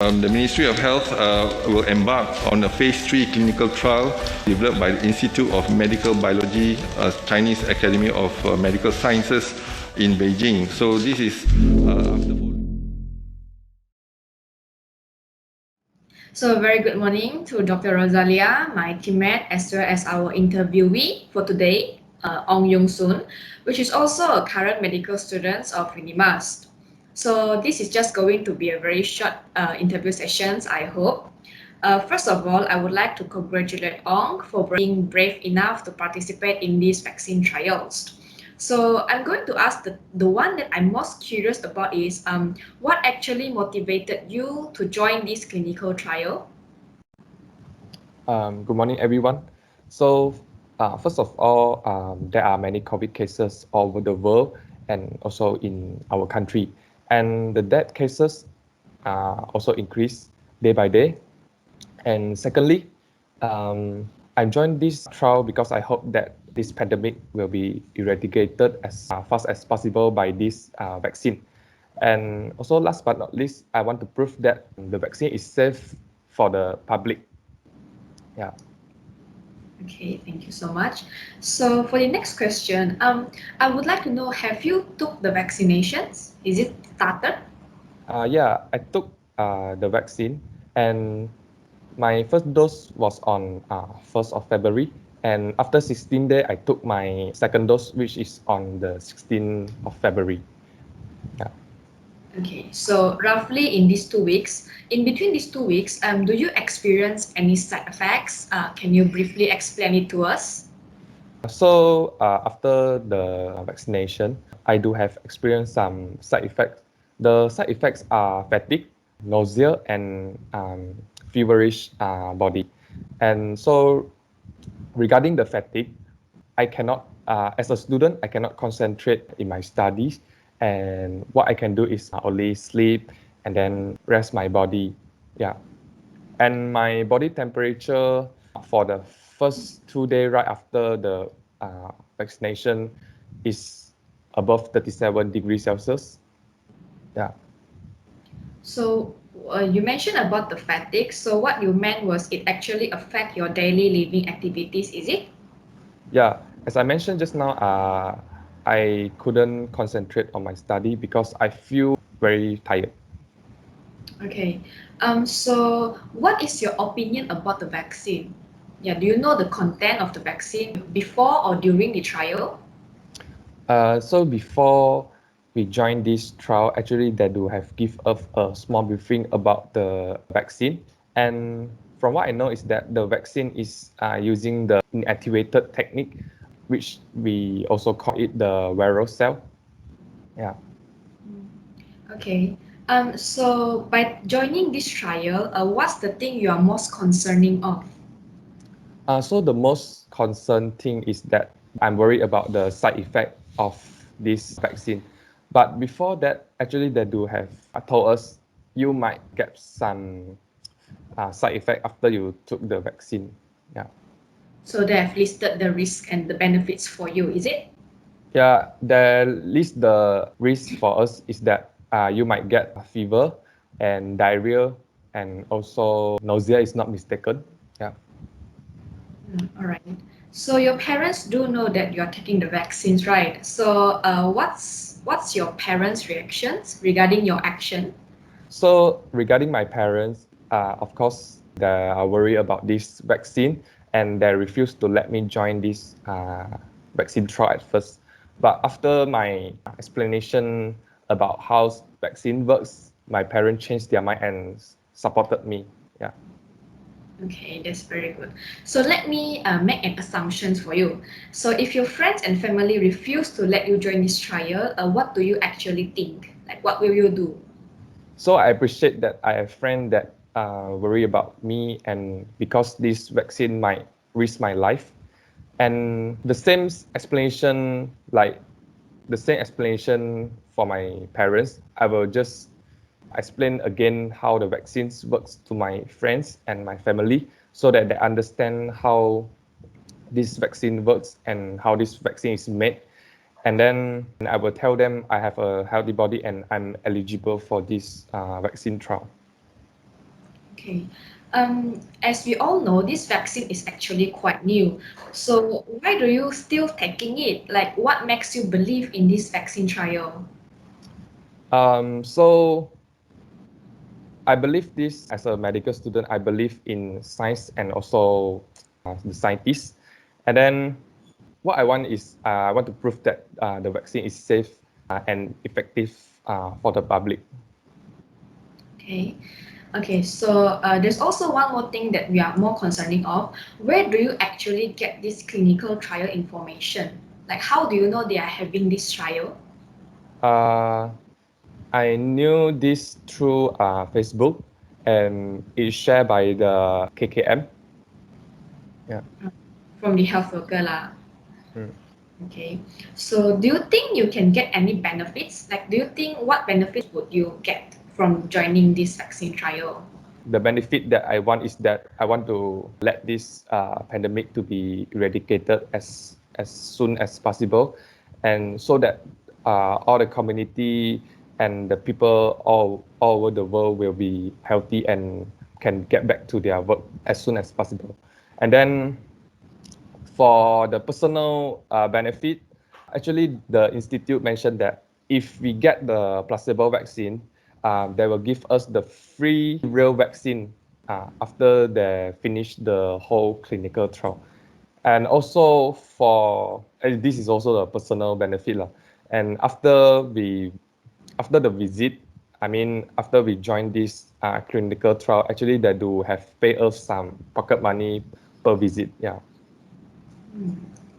The Ministry of Health will embark on a phase 3 clinical trial developed by the Institute of Medical Biology, Chinese Academy of Medical Sciences in Beijing. So this is So a very good morning to Dr. Rosalia, my teammate, as well as our interviewee for today, Ong Yong Soon, which is also a current medical student of IMMUNISE. So this is just going to be a very short interview sessions, I hope. First of all, I would like to congratulate Ong for being brave enough to participate in these vaccine trials. So I'm going to ask the one that I'm most curious about is what actually motivated you to join this clinical trial? Good morning, everyone. So, first of all, there are many COVID cases all over the world and also in our country. And the death cases also increase day by day. And secondly, I joined this trial because I hope that this pandemic will be eradicated as fast as possible by this vaccine. And also, last but not least, I want to prove that the vaccine is safe for the public. Yeah. Okay, thank you so much. So for the next question, I would like to know, have you took the vaccinations? Is it started? Yeah, I took the vaccine, and my first dose was on 1st of February. And after 16 days, I took my second dose, which is on the 16th of February. Yeah. Okay, so roughly in these 2 weeks, in between these 2 weeks, do you experience any side effects? Can you briefly explain it to us? So after the vaccination, I do have experienced some side effects. The side effects are fatigue, nausea, and feverish body. And so regarding the fatigue, I cannot, as a student, I cannot concentrate in my studies. And what I can do is only sleep and then rest my body. Yeah. And my body temperature for the first 2 days right after the vaccination is above 37 degrees Celsius. Yeah. So you mentioned about the fatigue. So what you meant was it actually affect your daily living activities, is it? Yeah. As I mentioned just now, I couldn't concentrate on my study because I feel very tired. Okay. So what is your opinion about the vaccine? Yeah, do you know the content of the vaccine before or during the trial? So before we joined this trial, actually they do have give us a small briefing about the vaccine. And from what I know is that the vaccine is using the inactivated technique, which we also call it the viral cell. Yeah. Okay. So by joining this trial, what's the thing you are most concerning of? So the most concerned thing is that I'm worried about the side effect of this vaccine. But before that, actually they do have told us you might get some side effect after you took the vaccine. Yeah. So they have listed the risk and the benefits for you, is it? Yeah, the least the risk for us is that you might get a fever and diarrhea and also nausea is not mistaken. Yeah. All right. So your parents do know that you're taking the vaccines, right? So what's your parents' reactions regarding your action? So regarding my parents, of course, they are worried about this vaccine and they refuse to let me join this vaccine trial at first. But after my explanation about how vaccine works, my parents changed their mind and supported me. Yeah. Okay, that's very good. So let me make an assumption for you. So if your friends and family refuse to let you join this trial, what do you actually think? Like, what will you do? So I appreciate that I have friends that worry about me and because this vaccine might risk my life. And the same explanation, like the same explanation for my parents, I will just explain again how the vaccines works to my friends and my family so that they understand how this vaccine works and how this vaccine is made. And then I will tell them I have a healthy body and I'm eligible for this vaccine trial. Okay. As we all know, this vaccine is actually quite new. So why do you still taking it? Like, what makes you believe in this vaccine trial? So I believe this as a medical student. I believe in science and also the scientists. And then what I want is I want to prove that the vaccine is safe and effective for the public. Okay. Okay, so there's also one more thing that we are more concerning of. Where do you actually get this clinical trial information? Like, how do you know they are having this trial? Uh, I knew this through Facebook, and it's shared by the KKM. Yeah. From the health worker lah. Mm. Okay. So do you think you can get any benefits? Like, do you think what benefits would you get from joining this vaccine trial? The benefit that I want is that I want to let this pandemic to be eradicated as soon as possible, and so that all the community and the people all over the world will be healthy and can get back to their work as soon as possible. And then for the personal benefit, actually the institute mentioned that if we get the placebo vaccine, they will give us the free real vaccine after they finish the whole clinical trial. And also this is also a personal benefit lah. And after the visit, I mean after we join this clinical trial, actually they do have pay us some pocket money per visit. Yeah.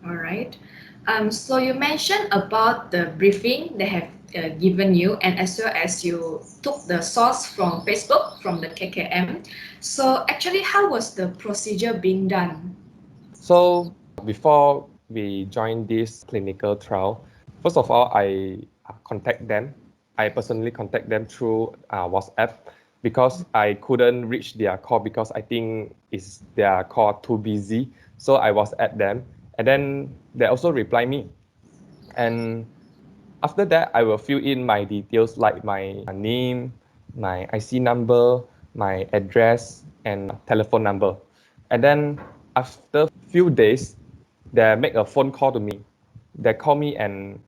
All right. So you mentioned about the briefing they have given you, and as well as you took the source from Facebook from the KKM. So actually, how was the procedure being done? So before we join this clinical trial, first of all, I contact them. I personally contact them through WhatsApp because I couldn't reach their call because I think is their call too busy. So I was at them, and then they also reply me. And after that, I will fill in my details like my name, my IC number, my address, and telephone number. And then after few days, they make a phone call to me. They call me and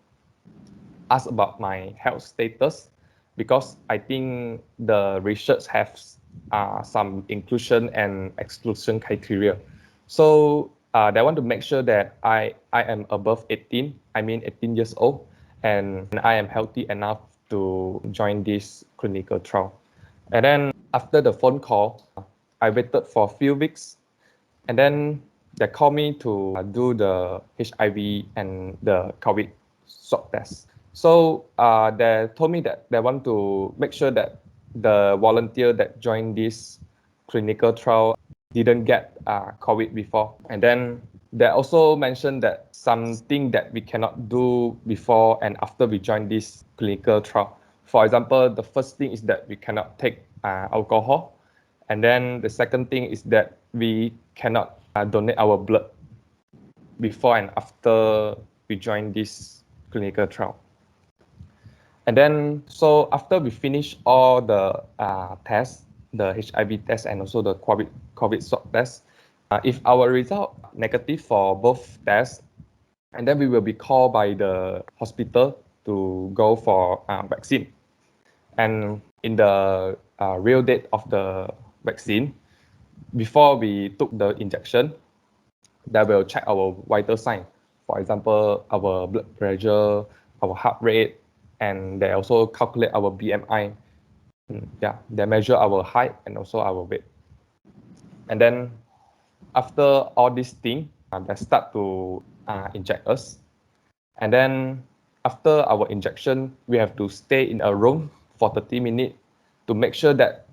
ask about my health status because I think the research has some inclusion and exclusion criteria. So they want to make sure that I am above 18, I mean 18 years old, and I am healthy enough to join this clinical trial. And then after the phone call, I waited for a few weeks, and then they called me to do the HIV and the COVID swab test. So they told me that they want to make sure that the volunteer that joined this clinical trial didn't get COVID before. And then they also mentioned that something that we cannot do before and after we join this clinical trial. For example, the first thing is that we cannot take alcohol. And then the second thing is that we cannot donate our blood before and after we join this clinical trial. And then, so after we finish all the tests, the HIV test and also the COVID swab test, if our result negative for both tests, and then we will be called by the hospital to go for vaccine. And in the real date of the vaccine, before we took the injection, they will check our vital sign. For example, our blood pressure, our heart rate, and they also calculate our BMI. Yeah, they measure our height and also our weight. And then after all these things, they start to inject us. And then after our injection, we have to stay in a room for 30 minutes to make sure that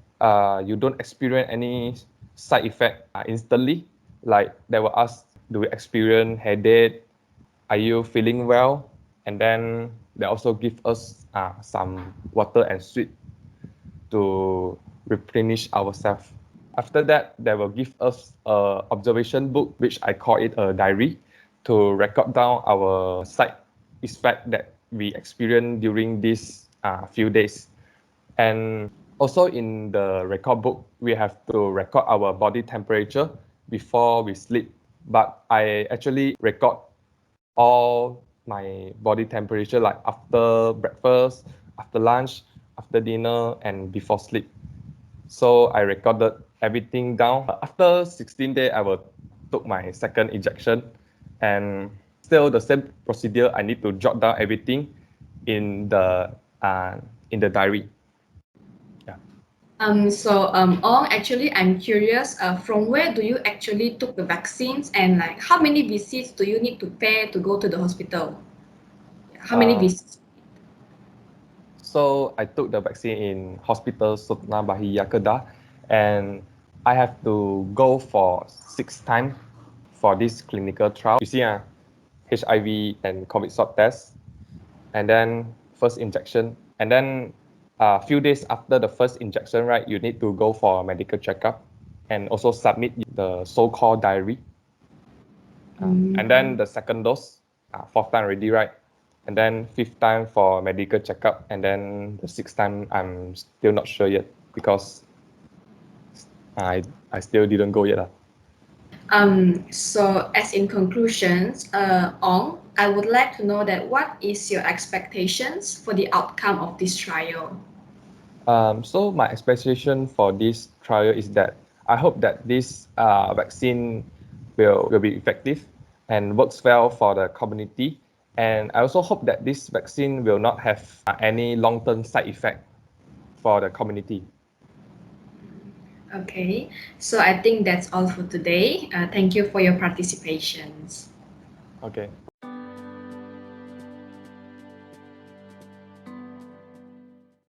you don't experience any side effect instantly. Like they will ask, do we experience headache? Are you feeling well? And then they also give us some water and sweet to replenish ourselves. After that, they will give us an observation book, which I call it a diary, to record down our side effect that we experienced during these few days. And Also in the record book, we have to record our body temperature before we sleep. But I actually record all my body temperature like after breakfast, after lunch, after dinner, and before sleep. So I recorded everything down. After 16 days, I will took my second injection, and still the same procedure. I need to jot down everything in the diary. Yeah. Ong, actually, I'm curious, from where do you actually took the vaccines, and like how many visits do you need to pay to go to the hospital? How many visits? So I took the vaccine in Hospital Sultan Bahia Kedah, and I have to go for 6 times for this clinical trial. You see, HIV and COVID swab test, and then first injection, and then a few days after the first injection, right, you need to go for a medical checkup and also submit the so-called diary. And then the second dose, fourth time already, right? And then fifth time for medical checkup, and then the sixth time I'm still not sure yet because I still didn't go yet. So as in conclusions, Ong, I would like to know that what is your expectations for the outcome of this trial? So my expectation for this trial is that I hope that this vaccine will be effective and works well for the community. And I also hope that this vaccine will not have any long-term side effect for the community. Okay, so I think that's all for today. Thank you for your participations. Okay.